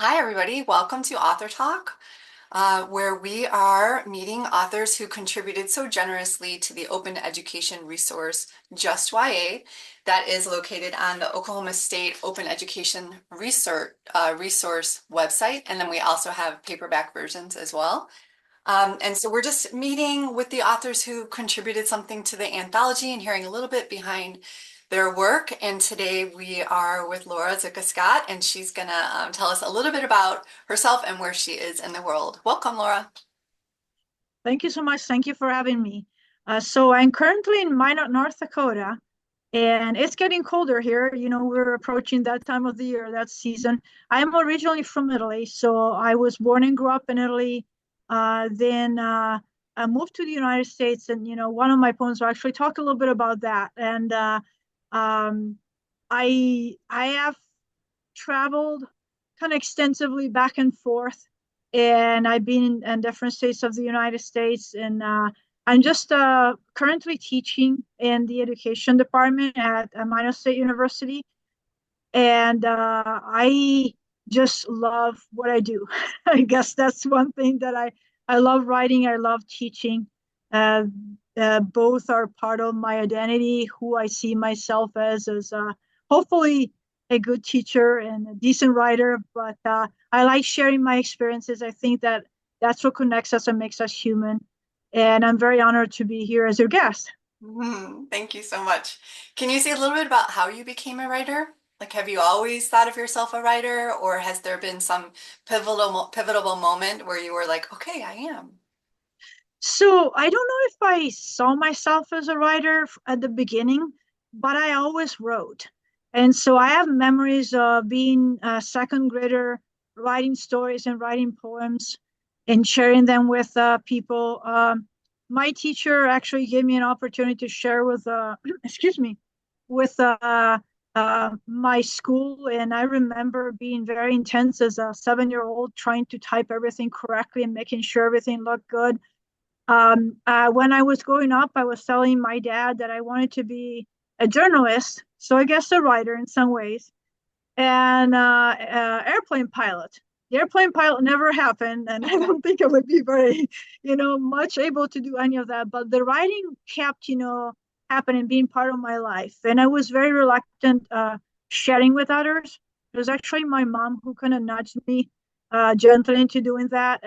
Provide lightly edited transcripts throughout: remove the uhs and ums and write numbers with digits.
Hi, everybody. Welcome to Author Talk, where we are meeting authors who contributed so generously to the open education resource Just YA that is located on the Oklahoma State Open Education Resource website. And then we also have paperback versions as well. And so we're just meeting with the authors who contributed something to the anthology and hearing a little bit behind their work. And today we are with Laura Zucca-Scott, and she's going to tell us a little bit about herself and where she is in the world. Welcome, Laura. Thank you so much. Thank you for having me. So I'm currently in Minot, North Dakota, and it's getting colder here. We're approaching that time of the year, that season. I'm originally from Italy, so I was born and grew up in Italy. Then I moved to the United States, and one of my poems will actually talk a little bit about that. And um, I have traveled kind of extensively back and forth, and I've been in different states of the United States. And I'm just currently teaching in the education department at Minot State University, and I just love what I do. I guess that's one thing that I love writing. I love teaching. Uh, Both are part of my identity, who I see myself as hopefully a good teacher and a decent writer. But I like sharing my experiences. I think that that's what connects us and makes us human. And I'm very honored to be here as your guest. Thank you so much. Can you say a little bit about how you became a writer? Like, have you always thought of yourself a writer, or has there been some pivotal moment where you were like, okay, I am? So I don't know if I saw myself as a writer at the beginning, but I always wrote. And so I have memories of being a second grader, writing stories and writing poems and sharing them with people. My teacher actually gave me an opportunity to share with, excuse me, with my school. And I remember being very intense as a 7-year-old, trying to type everything correctly and making sure everything looked good. When I was growing up, I was telling my dad that I wanted to be a journalist, so I guess a writer in some ways, and airplane pilot. The airplane pilot never happened, and I don't think I would be very, much able to do any of that. But the writing kept, happening, being part of my life, and I was very reluctant sharing with others. It was actually my mom who kind of nudged me gently into doing that.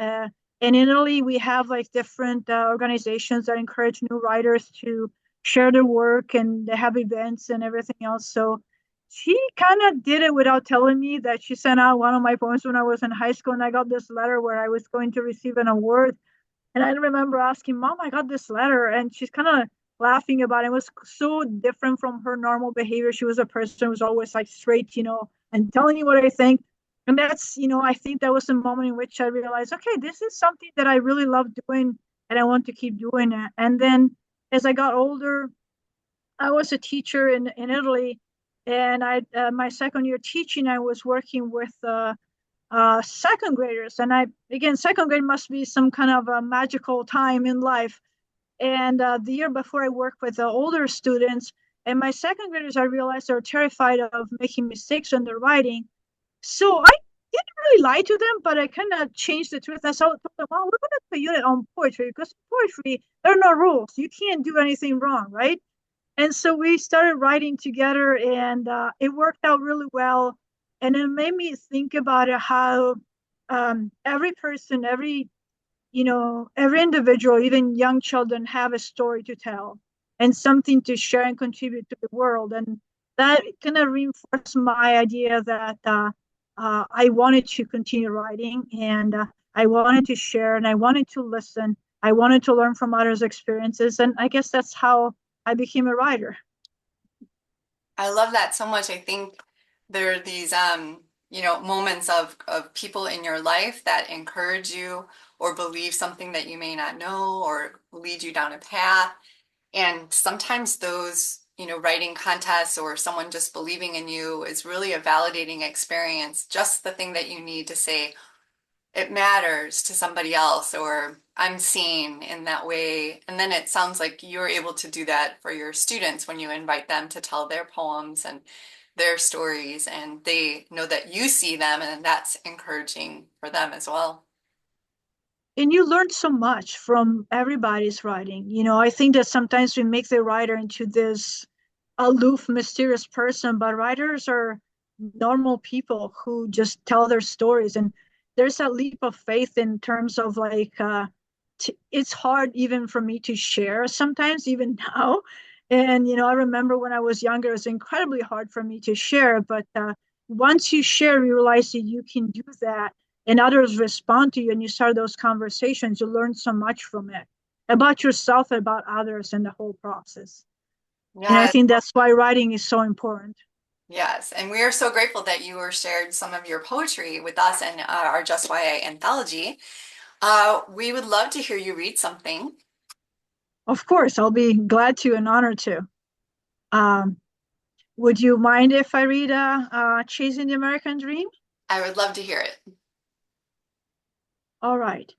And in Italy, we have like different organizations that encourage new writers to share their work, and they have events and everything else. So she kind of did it without telling me that she sent out one of my poems when I was in high school, and I got this letter where I was going to receive an award. And I remember asking, Mom, I got this letter. And she's kind of laughing about it. It was so different from her normal behavior. She was a person who was always like straight, and telling you what I think. And that's, I think that was the moment in which I realized, okay, this is something that I really love doing and I want to keep doing it. And then as I got older, I was a teacher in Italy. And my second year teaching, I was working with second graders. And again, second grade must be some kind of a magical time in life. And the year before, I worked with the older students. And my second graders, I realized they're terrified of making mistakes in their writing. So I didn't really lie to them, but I kind of changed the truth. And so I told them, well, we're going to do a unit on poetry because poetry, there are no rules. You can't do anything wrong, right? And so we started writing together, and it worked out really well. And it made me think about it, how every person, every individual, even young children, have a story to tell and something to share and contribute to the world. And that kind of reinforced my idea that I wanted to continue writing, and I wanted to share, and I wanted to listen. I wanted to learn from others' experiences. And I guess that's how I became a writer. I love that so much. I think there are these moments of people in your life that encourage you or believe something that you may not know or lead you down a path. And sometimes those, writing contests or someone just believing in you is really a validating experience, just the thing that you need to say, it matters to somebody else, or I'm seen in that way. And then it sounds like you're able to do that for your students when you invite them to tell their poems and their stories and they know that you see them and that's encouraging for them as well. And you learn so much from everybody's writing. I think that sometimes we make the writer into this aloof, mysterious person, but writers are normal people who just tell their stories. And there's a leap of faith in terms of like, it's hard even for me to share sometimes, even now. And, I remember when I was younger, it was incredibly hard for me to share. But once you share, you realize that you can do that and others respond to you and you start those conversations, you learn so much from it about yourself, about others, and the whole process. And I Yes, think that's why writing is so important. yes. And we are so grateful that you were shared some of your poetry with us and our Just YA anthology. We would love to hear you read something. Of course, I'll be glad to and honored to. Um, would you mind if I read Chasing the American Dream? I would love to hear it. All right.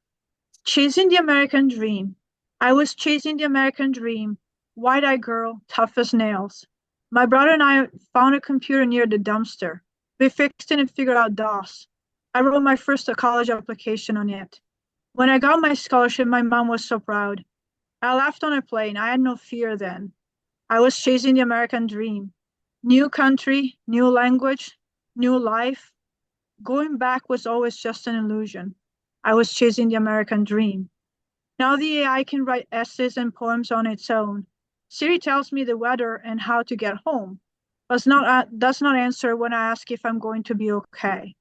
Chasing the American Dream. I was chasing the American Dream. Wide-eyed girl, tough as nails. My brother and I found a computer near the dumpster. We fixed it and figured out DOS. I wrote my first college application on it. When I got my scholarship, my mom was so proud. I laughed on a plane. I had no fear then. I was chasing the American dream. New country, new language, new life. Going back was always just an illusion. I was chasing the American dream. Now the AI can write essays and poems on its own. Siri tells me the weather and how to get home, but does not answer when I ask if I'm going to be okay.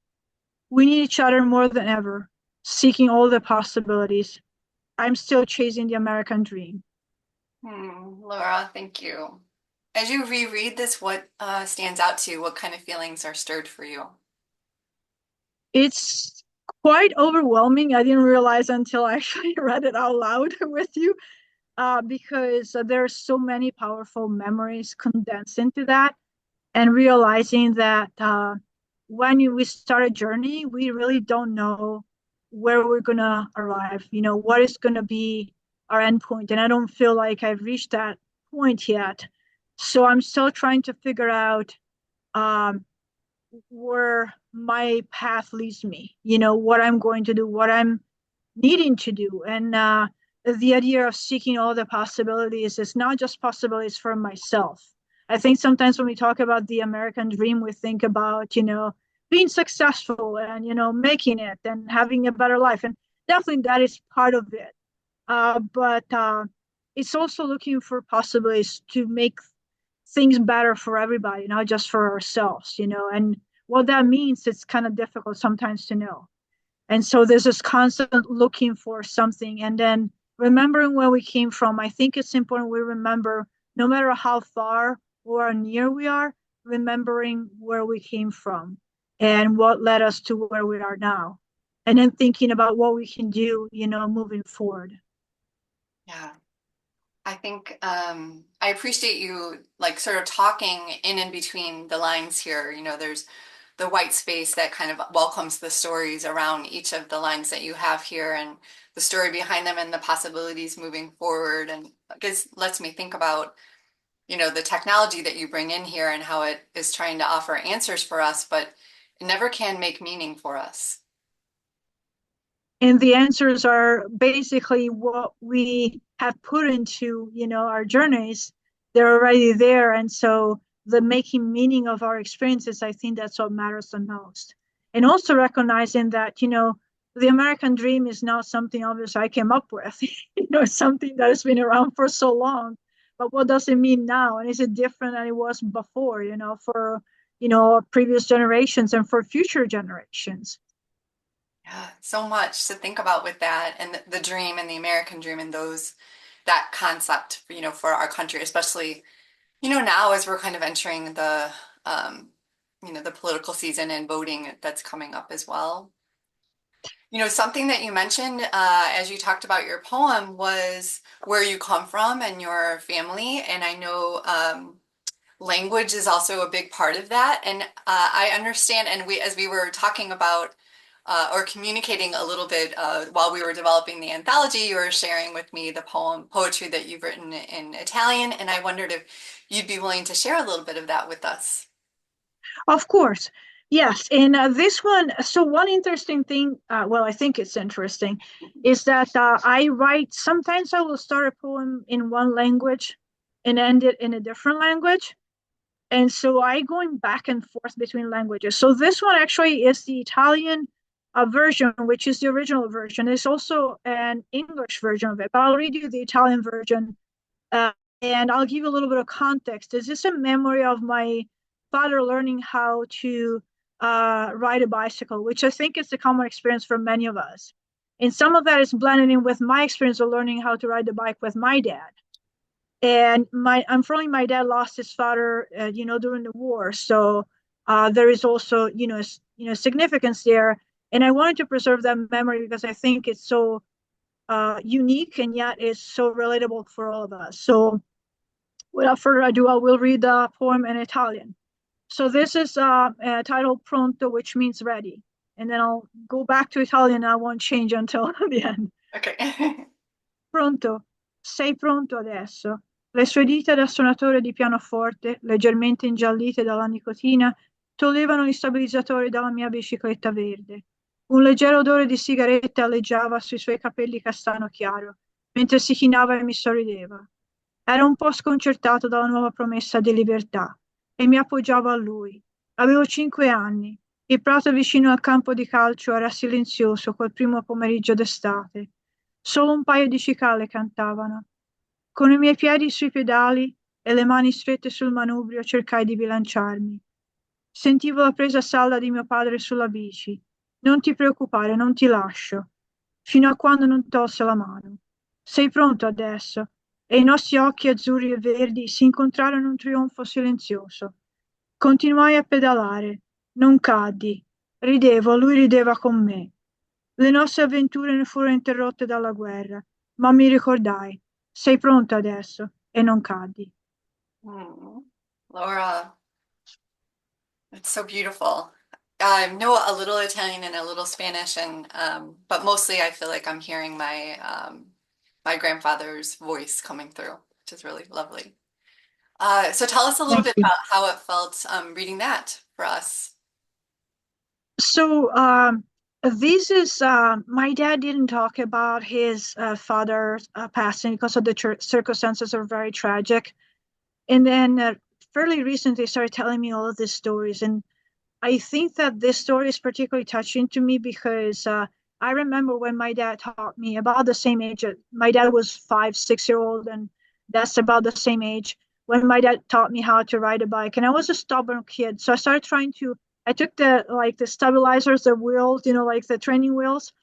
We need each other more than ever, seeking all the possibilities. I'm still chasing the American dream. Laura, thank you. As you reread this, what stands out to you? What kind of feelings are stirred for you? It's quite overwhelming. I didn't realize until I actually read it out loud with you, because there are so many powerful memories condensed into that. And realizing that when we start a journey, we really don't know where we're going to arrive, what is going to be our end point. And I don't feel like I've reached that point yet. So I'm still trying to figure out um, where my path leads me, what I'm going to do, what I'm needing to do. And the idea of seeking all the possibilities is not just possibilities for myself. I think sometimes when we talk about the American dream, we think about, being successful and, making it and having a better life. And definitely that is part of it. But it's also looking for possibilities to make things better for everybody, not just for ourselves, and what that means, it's kind of difficult sometimes to know. And so there's this constant looking for something and then remembering where we came from. I think it's important we remember, no matter how far or near we are, remembering where we came from and what led us to where we are now. And then thinking about what we can do, moving forward. Yeah. I think I appreciate you like sort of talking in and between the lines here. There's the white space that kind of welcomes the stories around each of the lines that you have here and the story behind them and the possibilities moving forward. And I guess lets me think about, the technology that you bring in here and how it is trying to offer answers for us, but it never can make meaning for us. And the answers are basically what we have put into our journeys. They're already there, and so the making meaning of our experiences, I think that's what matters the most. And also recognizing that the American dream is not something obvious I came up with. It's something that has been around for so long, but what does it mean now, and is it different than it was before, for previous generations and for future generations. Yeah, so much to think about with that and the dream and the American dream and that concept, for our country, especially, now as we're kind of entering um, the political season and voting that's coming up as well. Something that you mentioned as you talked about your poem was where you come from and your family. And I know language is also a big part of that. And I understand, and as we were talking about or communicating a little bit while we were developing the anthology, you were sharing with me the poetry that you've written in Italian, and I wondered if you'd be willing to share a little bit of that with us. Of course. Yes. And this one, so one interesting thing, well, I think it's interesting, is that I write, sometimes I will start a poem in one language and end it in a different language. And so I going back and forth between languages. So this one actually is the Italian version, which is the original version. There's also an English version of it, but I'll read you the Italian version, uh, and I'll give you a little bit of context. Is this a memory of my father learning how to ride a bicycle, which I think is a common experience for many of us. And some of that is blended in with my experience of learning how to ride the bike with my dad. And unfortunately, my dad lost his father, during the war. So there is also, significance there. And I wanted to preserve that memory because I think it's so unique and yet is so relatable for all of us. So without further ado, I will read the poem in Italian. So this is titled Pronto, which means ready. And then I'll go back to Italian. I won't change until the end. Okay. Pronto? Sei pronto adesso? Le sue dita da suonatore di pianoforte, leggermente ingiallite dalla nicotina, toglievano gli stabilizzatori dalla mia bicicletta verde. Un leggero odore di sigaretta alleggiava sui suoi capelli castano chiaro, mentre si chinava e mi sorrideva. Era un po' sconcertato dalla nuova promessa di libertà e mi appoggiavo a lui. Avevo 5 anni. Il prato vicino al campo di calcio era silenzioso quel primo pomeriggio d'estate. Solo un paio di cicale cantavano. Con i miei piedi sui pedali e le mani strette sul manubrio cercai di bilanciarmi. Sentivo la presa salda di mio padre sulla bici. Non ti preoccupare, non ti lascio. Fino a quando non tolse la mano. Sei pronto adesso? E i nostri occhi azzurri e verdi si incontrarono in un trionfo silenzioso. Continuai a pedalare. Non caddi. Ridevo, lui rideva con me. Le nostre avventure ne furono interrotte dalla guerra, ma mi ricordai. Sei pronto adesso? E non caddi. Hmm. Laura, it's so beautiful. I know a little Italian and a little Spanish, and but mostly I feel like I'm hearing my grandfather's voice coming through, which is really lovely. So tell us a little Thank bit you. about how it felt reading that for us. So, this is my dad didn't talk about his father passing because of the circumstances are very tragic. And then fairly recently started telling me all of these stories. And I think that this story is particularly touching to me because I remember when my dad taught me about the same age. My dad was 5, 6 year old, and that's about the same age when my dad taught me how to ride a bike. And I was a stubborn kid, so I started trying to. I took the stabilizers, the wheels, like the training wheels,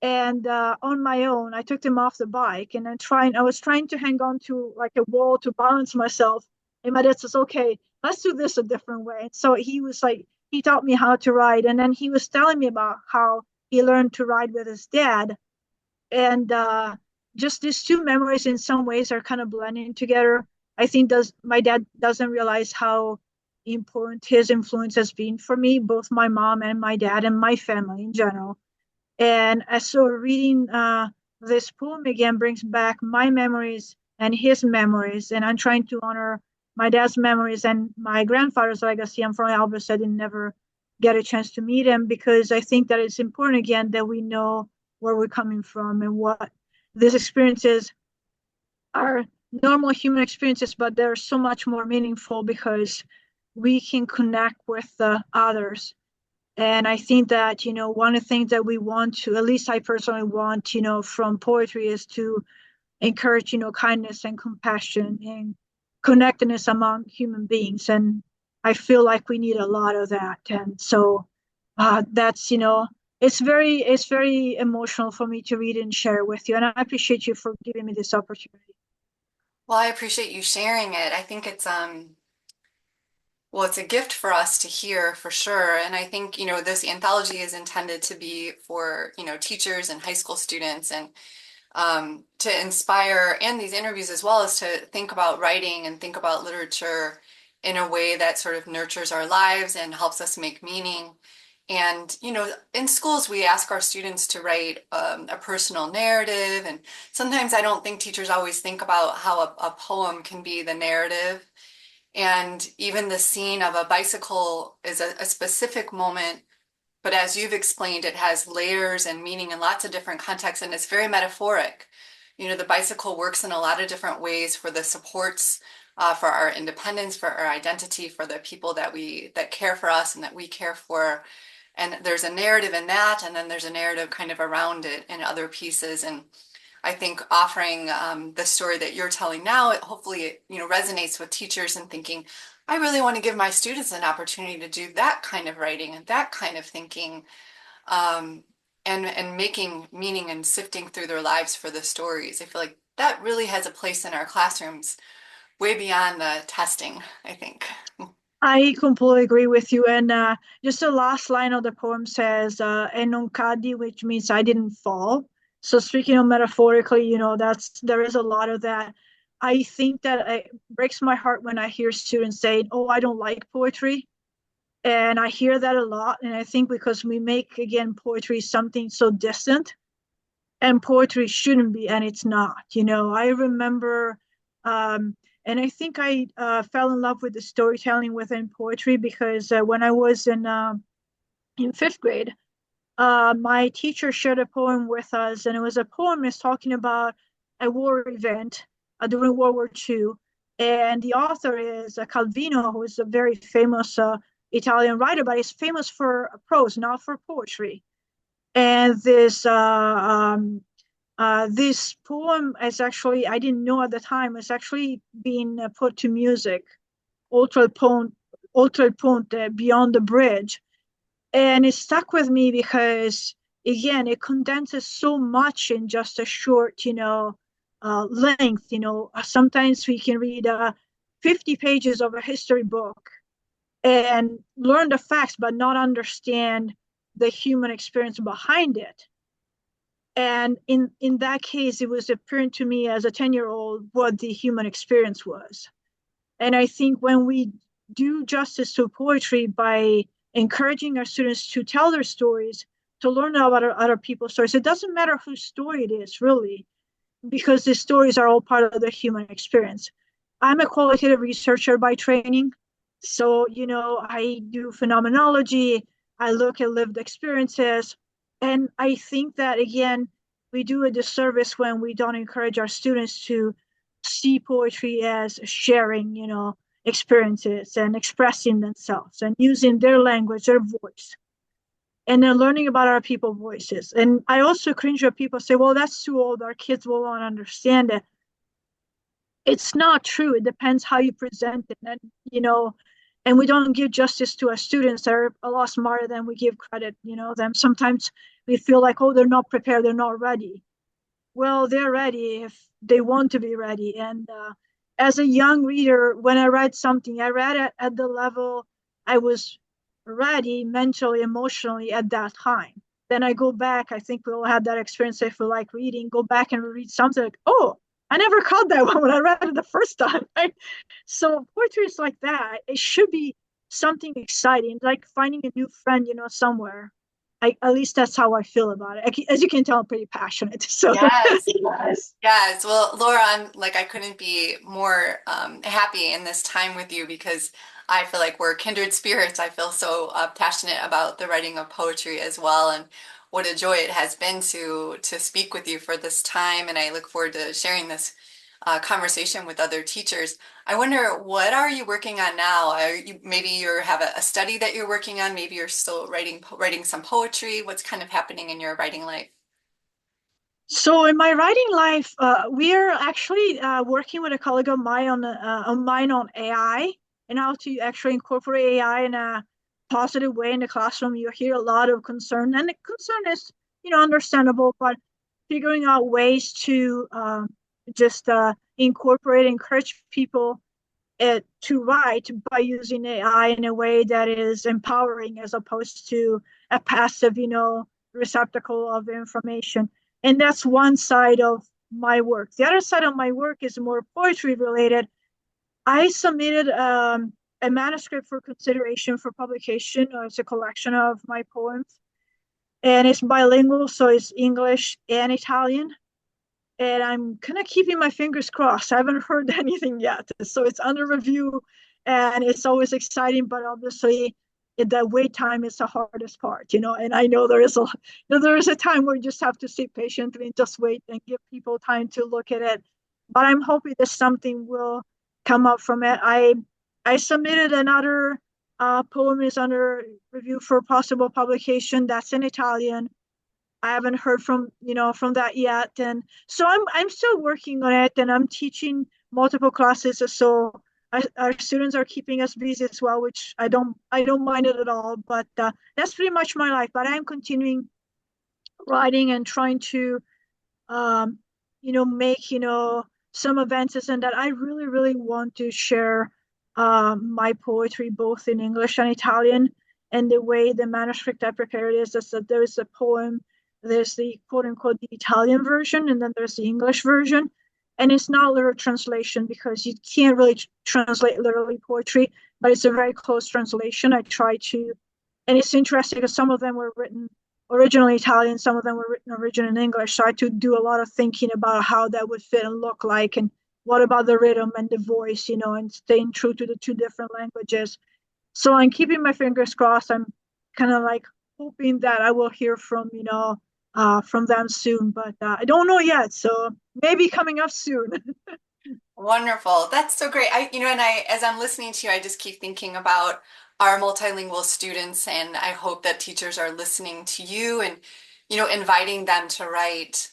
and on my own, I took them off the bike, and I was trying to hang on to like a wall to balance myself. And my dad says, "Okay, let's do this a different way." So he was like, he taught me how to ride, and then he was telling me about how he learned to ride with his dad, and just these two memories in some ways are kind of blending together. I think does my dad doesn't realize how important his influence has been for me, both my mom and my dad and my family in general. And so reading this poem again brings back my memories and his memories. And I'm trying to honor my dad's memories and my grandfather's legacy. I'm from Albert, I didn't never get a chance to meet him because I think that it's important again that we know where we're coming from and what these experiences are normal human experiences, but they're so much more meaningful because we can connect with the others. And I think that, one of the things that we want to, at least I personally want, from poetry is to encourage, kindness and compassion and connectedness among human beings. And I feel like we need a lot of that. And so that's, it's very emotional for me to read and share with you. And I appreciate you for giving me this opportunity. Well, I appreciate you sharing it. I think well, it's a gift for us to hear for sure. And I think, this anthology is intended to be for, teachers and high school students and to inspire, and these interviews as well as to think about writing and think about literature in a way that sort of nurtures our lives and helps us make meaning. And, in schools, we ask our students to write a personal narrative. And sometimes I don't think teachers always think about how a poem can be the narrative. And even the scene of a bicycle is a specific moment, but as you've explained, it has layers and meaning in lots of different contexts, and it's very metaphoric. You know, the bicycle works in a lot of different ways for the supports, for our independence, for our identity, for the people that care for us and that we care for. And there's a narrative in that, and then there's a narrative kind of around it in other pieces. And I think offering the story that you're telling now, it hopefully, resonates with teachers and thinking, I really want to give my students an opportunity to do that kind of writing and that kind of thinking, um, and making meaning and sifting through their lives for the stories. I feel like that really has a place in our classrooms, way beyond the testing, I think. I completely agree with you. And just the last line of the poem says, "E non cadi," which means I didn't fall. So speaking of metaphorically, there is a lot of that. I think that it breaks my heart when I hear students say, "Oh, I don't like poetry." And I hear that a lot. And I think because we make, again, poetry something so distant, and poetry shouldn't be, and it's not. I remember, um, and I think I fell in love with the storytelling within poetry because when I was in fifth grade, my teacher shared a poem with us, and it was a poem that's talking about a war event during World War II. And the author is Calvino, who is a very famous Italian writer, but he's famous for prose, not for poetry. And this poem is actually, I didn't know at the time, it's actually being put to music, Oltre il Ponte, Beyond the Bridge. And it stuck with me because, again, it condenses so much in just a short, length. Sometimes we can read 50 pages of a history book and learn the facts, but not understand the human experience behind it. And in that case, it was apparent to me as a 10-year-old what the human experience was. And I think when we do justice to poetry by encouraging our students to tell their stories, to learn about other people's stories, it doesn't matter whose story it is, really, because the stories are all part of the human experience. I'm a qualitative researcher by training. So, I do phenomenology, I look at lived experiences. And I think that, again, we do a disservice when we don't encourage our students to see poetry as sharing, experiences and expressing themselves and using their language, their voice, and then learning about other people's voices. And I also cringe when people say, well, that's too old, our kids will not understand it. It's not true. It depends how you present it. And we don't give justice to our students that are a lot smarter than we give credit, them. Sometimes we feel like, oh, they're not prepared, they're not ready. Well, they're ready if they want to be ready. And as a young reader, when I read something, I read it at the level I was ready mentally, emotionally at that time. Then I go back, I think we all had that experience if we like reading, go back and read something like, oh, I never caught that one when I read it the first time. Right? So poetry is like that. It should be something exciting, like finding a new friend, somewhere. At least that's how I feel about it. As you can tell, I'm pretty passionate. So Yes. yes. Yes. Well, Laura, I couldn't be more happy in this time with you because I feel like we're kindred spirits. I feel so passionate about the writing of poetry as well, and what a joy it has been to speak with you for this time. And I look forward to sharing this conversation with other teachers. I wonder, what are you working on now? Maybe you have a study that you're working on. Maybe you're still writing some poetry. What's kind of happening in your writing life? So in my writing life, we are actually working with a colleague of mine on AI and how to actually incorporate AI in a positive way in the classroom. You hear a lot of concern, and the concern is, understandable, but figuring out ways to just incorporate, encourage people to write by using AI in a way that is empowering as opposed to a passive, receptacle of information. And that's one side of my work. The other side of my work is more poetry related. I submitted a manuscript for consideration for publication. It's a collection of my poems, and it's bilingual, so it's English and Italian. And I'm kind of keeping my fingers crossed. I haven't heard anything yet, so it's under review. and it's always exciting, but obviously the wait time is the hardest part, and I know there is a time where you just have to sit patiently and just wait and give people time to look at it. But I'm hoping that something will come up from it. I submitted another poem is under review for possible publication. That's in Italian. I haven't heard from that yet, and so I'm still working on it, and I'm teaching multiple classes, so our students are keeping us busy as well, which I don't mind it at all. But that's pretty much my life. But I'm continuing writing and trying to um, make some advances, and that I really, really want to share my poetry both in English and Italian. And the way the manuscript I prepared is that there is a poem, there's the quote unquote the Italian version, and then there's the English version. And it's not literal translation because you can't really translate literally poetry, but it's a very close translation. I try to, and it's interesting because some of them were written originally Italian, some of them were written originally in English. So I had to do a lot of thinking about how that would fit and look like, and what about the rhythm and the voice, and staying true to the two different languages. So I'm keeping my fingers crossed. I'm kind of like hoping that I will hear from them soon, but I don't know yet. So maybe coming up soon. Wonderful. That's so great. As I'm listening to you, I just keep thinking about our multilingual students, and I hope that teachers are listening to you and, inviting them to write,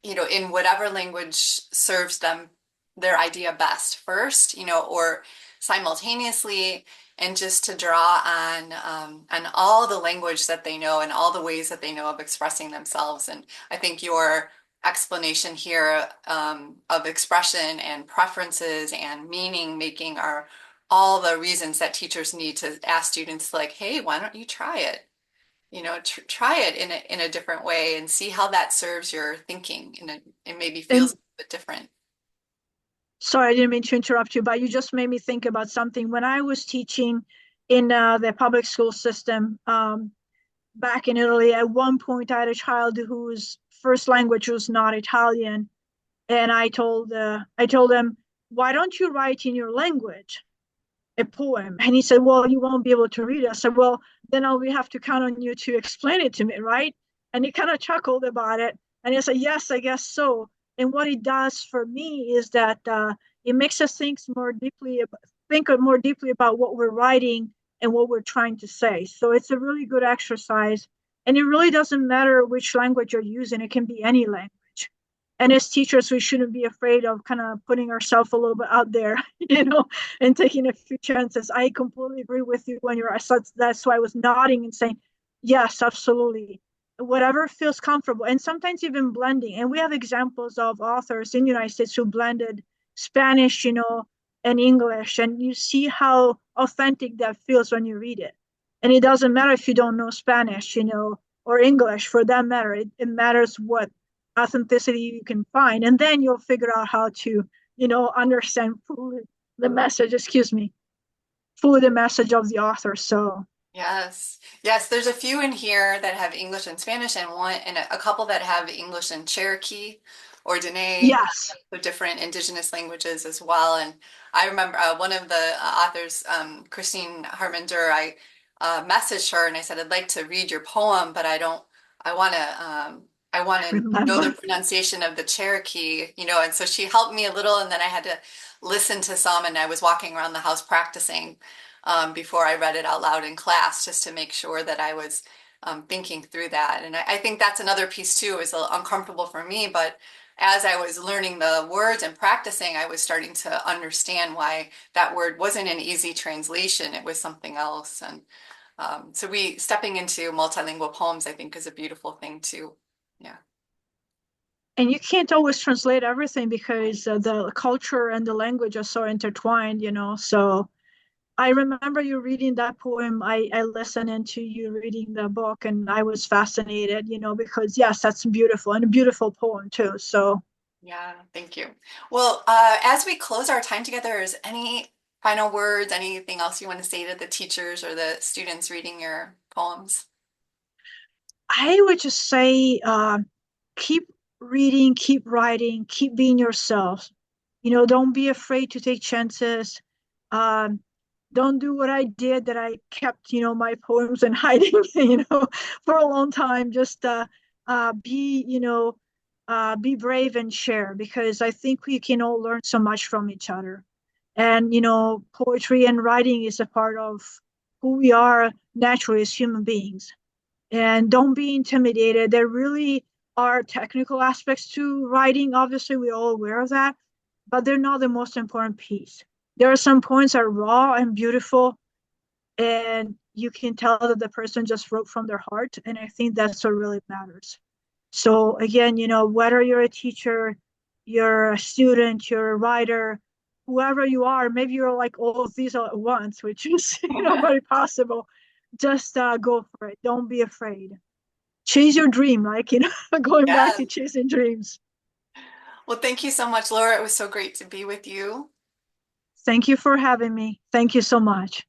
in whatever language serves them their idea best first, or simultaneously, and just to draw on all the language that they know and all the ways that they know of expressing themselves. And I think your explanation here of expression and preferences and meaning making are all the reasons that teachers need to ask students like, hey, why don't you try it? Try it in a different way and see how that serves your thinking and it maybe feels And a bit different. sorry, I didn't mean to interrupt you, but you just made me think about something. When I was teaching in the public school system back in Italy, at one point I had a child whose first language was not Italian, and I told him, "Why don't you write in your language a poem?" And he said, "Well, you won't be able to read it." I said, "Well, then I'll have to count on you to explain it to me, right?" And he kind of chuckled about it, and he said, "Yes, I guess so." And what it does for me is that it makes us think more deeply about what we're writing and what we're trying to say. So it's a really good exercise, and it really doesn't matter which language you're using; it can be any language. And as teachers, we shouldn't be afraid of kind of putting ourselves a little bit out there, and taking a few chances. I completely agree with you when you're, that's why I was nodding and saying, yes, absolutely. Whatever feels comfortable. And sometimes even blending. And we have examples of authors in the United States who blended Spanish, and English. And you see how authentic that feels when you read it. And it doesn't matter if you don't know Spanish, or English for that matter. It matters what authenticity you can find, and then you'll figure out how to understand fully the message, excuse me, fully the message of the author. So Yes. Yes, there's a few in here that have English and Spanish and a couple that have English and Cherokee or Dene, yes. so different indigenous languages as well. And I remember one of the authors, Christine Hartman-Durr, I messaged her and I said, I'd like to read your poem, but I want to know the Remember. pronunciation of the Cherokee, and so she helped me a little and then I had to listen to some and I was walking around the house practicing before I read it out loud in class just to make sure that I was thinking through that. And I think that's another piece too. It was a little uncomfortable for me, but as I was learning the words and practicing, I was starting to understand why that word wasn't an easy translation. It was something else. And so stepping into multilingual poems, I think, is a beautiful thing too. Yeah. And you can't always translate everything because the culture and the language are so intertwined, so I remember you reading that poem. I listened into you reading the book, and I was fascinated, because yes, that's beautiful, and a beautiful poem too. So Yeah, thank you. Well, as we close our time together, is any final words, anything else you want to say to the teachers or the students reading your poems? I would just say, keep reading, keep writing, keep being yourself. Don't be afraid to take chances. Um, don't do what I did, that I kept, my poems in hiding, for a long time. Just be, be brave and share, because I think we can all learn so much from each other. And, poetry and writing is a part of who we are naturally as human beings. And don't be intimidated. There really are technical aspects to writing. Obviously, we're all aware of that, but they're not the most important piece. There are some points that are raw and beautiful, and you can tell that the person just wrote from their heart. And I think that's what really matters. So again, whether you're a teacher, you're a student, you're a writer, whoever you are, maybe you're like all of these all at once, which is very possible. Just go for it. Don't be afraid. Chase your dream, like going back Yeah. to chasing dreams. Well, thank you so much, Laura. It was so great to be with you. Thank you for having me. Thank you so much.